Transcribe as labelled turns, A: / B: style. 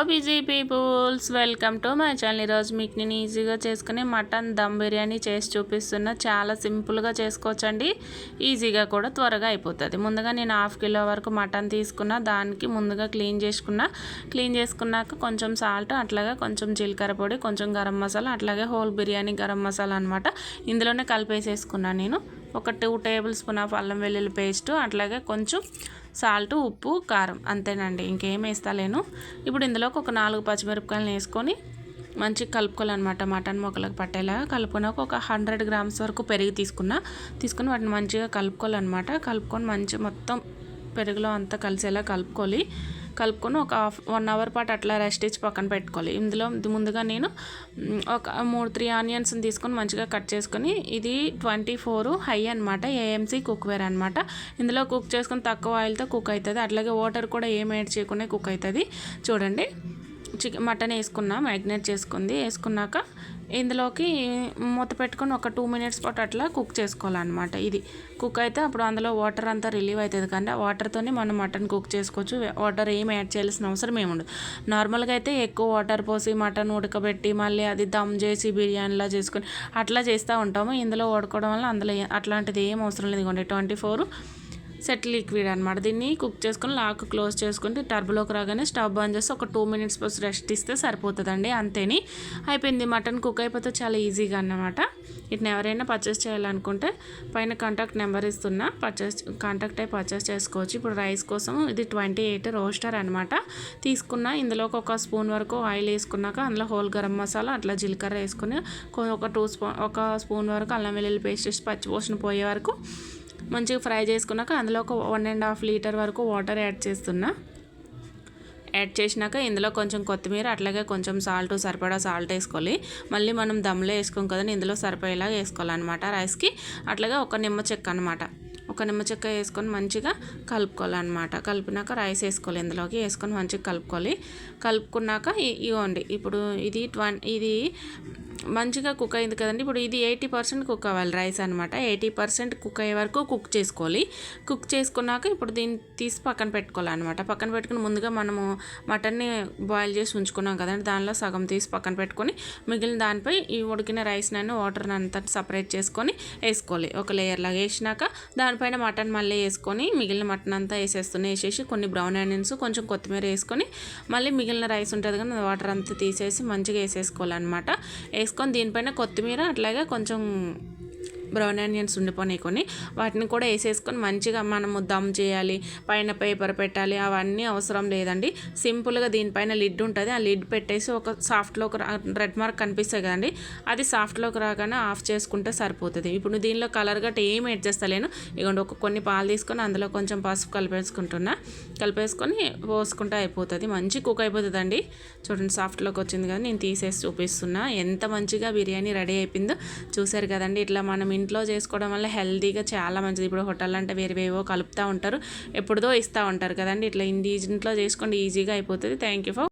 A: Busy peoples welcome to my channel. ఈరోజు మీకు నేను ఈజీగా చేసుకునే మటన్ దమ్ బిర్యానీ చేసి చూపిస్తున్నా. చాలా సింపుల్గా చేసుకోవచ్చండి, ఈజీగా కూడా త్వరగా అయిపోతుంది. ముందుగా నేను 1/2 కిలో వరకు మటన్ తీసుకున్నా. దానికి ముందుగా క్లీన్ చేసుకున్నాక కొంచెం సాల్ట్, అట్లాగే కొంచెం జీలకర్ర పొడి, కొంచెం గరం మసాలా, అట్లాగే హోల్ బిర్యానీ గరం మసాలా అనమాట ఇందులోనే కలిపేసేసుకున్నాను. నేను ఒక 2 టేబుల్ స్పూన్ ఆఫ్ అల్లం వెల్లుల్లి పేస్ట్, అట్లాగే కొంచెం సాల్ట్, ఉప్పు, కారం, అంతేనండి, ఇంకేం వేస్తలేను. ఇప్పుడు ఇందులోకి ఒక 4 పచ్చిమిరపకాయలు వేసుకొని మంచిగా కలుపుకోవాలన్నమాట. మటన్ మొక్కలకు పట్టేలాగా కలుపుకున్నాక ఒక 100 గ్రామ్స్ వరకు పెరుగు తీసుకుని వాటిని మంచిగా కలుపుకోవాలన్నమాట. కలుపుకొని మంచిగా మొత్తం పెరుగులో అంతా కలిసేలా కలుపుకొని ఒక 1 అవర్ పాటు అట్లా రెస్ట్ ఇచ్చి పక్కన పెట్టుకోవాలి. ఇందులో ముందుగా నేను ఒక 3 ఆనియన్స్ని తీసుకొని మంచిగా కట్ చేసుకొని, ఇది 24 హై అనమాట, ఏఎంసీ కుక్వేర్ అనమాట. ఇందులో కుక్ చేసుకొని తక్కువ ఆయిల్తో కుక్ అవుతుంది. అట్లాగే వాటర్ కూడా ఏం యాడ్ చేయకుండా కుక్ అవుతుంది. చూడండి, మటన్ మ్యాగ్నేట్ వేసుకున్నాక ఇందులోకి మూత పెట్టుకొని ఒక 2 మినిట్స్ పాటు అట్లా కుక్ చేసుకోవాలన్నమాట. ఇది కుక్ అయితే అప్పుడు అందులో వాటర్ అంతా రిలీవ్ అవుతుంది, కానీ ఆ వాటర్తోనే మనం మటన్ కుక్ చేసుకోవచ్చు. వాటర్ ఏం యాడ్ చేయాల్సిన అవసరం ఏముండదు. నార్మల్గా అయితే ఎక్కువ వాటర్ పోసి మటన్ ఉడకబెట్టి మళ్ళీ అది దమ్ చేసి బిర్యానీలా చేసుకొని అట్లా చేస్తూ ఉంటాము. ఇందులో ఉడకడం వల్ల అందులో అట్లాంటిది ఏం అవసరం లేదు. ఇదిగోండి 24 సెట్ లిక్విడ్ అనమాట. దీన్ని కుక్ చేసుకొని లాక్ క్లోజ్ చేసుకుంటే టర్బులోకి రాగానే స్టవ్ బంద్ చేసి ఒక 2 మినిట్స్ పోసి రెస్ట్ ఇస్తే సరిపోతుందండి. అంతేని అయిపోయింది. మటన్ కుక్ అయిపోతే చాలా ఈజీగా అన్నమాట. వీటిని ఎవరైనా పర్చేస్ చేయాలనుకుంటే పైన కాంటాక్ట్ నెంబర్ ఇస్తున్నా, కాంటాక్ట్ అయి పర్చేస్ చేసుకోవచ్చు. ఇప్పుడు రైస్ కోసం ఇది 28 రోస్టర్ అనమాట తీసుకున్న. ఇందులోకి ఒక స్పూన్ వరకు ఆయిల్ వేసుకున్నాక అందులో హోల్ గరం మసాలా, అట్లా జీలకర్ర వేసుకుని ఒక స్పూన్ వరకు అల్లం వెల్లుల్లి పేస్ట్ వేసి పచ్చిపోసిన పోయే వరకు మంచిగా ఫ్రై చేసుకున్నాక అందులో ఒక 1.5 లీటర్ వరకు వాటర్ యాడ్ చేసినాక ఇందులో కొంచెం కొత్తిమీర, అట్లాగే కొంచెం సరిపడా సాల్ట్ వేసుకోవాలి. మళ్ళీ మనం దమ్లో వేసుకోం కదండి, ఇందులో సరిపోయేలాగా వేసుకోవాలన్నమాట రైస్కి. అట్లాగే ఒక నిమ్మ చెక్క వేసుకొని మంచిగా కలుపుకోవాలన్నమాట. కలిపినాక రైస్ వేసుకోవాలి, ఇందులోకి వేసుకొని మంచిగా కలుపుకున్నాక ఇవ్వండి. ఇప్పుడు ఇది మంచిగా కుక్ అయింది కదండి. ఇప్పుడు ఇది 80% కుక్ అవ్వాలి రైస్ అనమాట. 80% కుక్ అయ్యే వరకు కుక్ చేసుకోవాలి. కుక్ చేసుకున్నాక ఇప్పుడు దీన్ని తీసి పక్కన పెట్టుకోవాలన్నమాట. పక్కన పెట్టుకుని ముందుగా మనము మటన్ని బాయిల్ చేసి ఉంచుకున్నాం కదండి, దానిలో సగం తీసి పక్కన పెట్టుకొని మిగిలిన దానిపై ఈ ఉడికిన రైస్ని వాటర్ని అంతా సపరేట్ చేసుకొని వేసుకోవాలి. ఒక లేయర్ లాగా వేసినాక దానిపైన మటన్ మళ్ళీ వేసుకొని మిగిలిన మటన్ అంతా వేసేసి కొన్ని బ్రౌన్ ఆనియన్స్, కొంచెం కొత్తిమీర వేసుకొని మళ్ళీ మిగిలిన రైస్ ఉంటుంది కానీ వాటర్ అంతా తీసేసి మంచిగా వేసేసుకోవాలన్నమాట. వేసుకొని దీనిపైన కొత్తిమీర, అట్లాగే కొంచెం బ్రౌన్ ఆనియన్స్ ఉండిపోయికొని వాటిని కూడా వేసేసుకొని మంచిగా మనము దమ్ చేయాలి. పైన పేపర్ పెట్టాలి, అవన్నీ అవసరం లేదండి. సింపుల్గా దీనిపైన లిడ్ ఉంటుంది, ఆ లిడ్ పెట్టేసి ఒక సాఫ్ట్లోకి రెడ్ మార్క్ కనిపిస్తుంది కదండి, అది సాఫ్ట్లోకి రాగానే ఆఫ్ చేసుకుంటే సరిపోతుంది. ఇప్పుడు దీనిలో కలర్ గట్ట ఏం యాడ్ చేస్తలేను. ఇదిగోండి కొన్ని పాలు తీసుకొని అందులో కొంచెం పసుపు కలిపేసుకొని పోసుకుంటే అయిపోతుంది. మంచి కుక్ అయిపోతుందండి. చూడండి, సాఫ్ట్లోకి వచ్చింది కదా, నేను తీసేసి చూపిస్తున్నా. ఎంత మంచిగా బిర్యానీ రెడీ అయిపోయిందో చూసారు కదండి. ఇట్లా మనం ఇంట్లో చేసుకోవడం వల్ల హెల్తీగా చాలా మంచిది. ఇప్పుడు హోటల్ అంటే వేరేవేవో కలుపుతూ ఉంటారు, ఎప్పుడుదో ఇస్తూ ఉంటారు కదండి. ఇట్లా ఇంట్లో చేసుకోండి, ఈజీగా అయిపోతుంది. Thank you for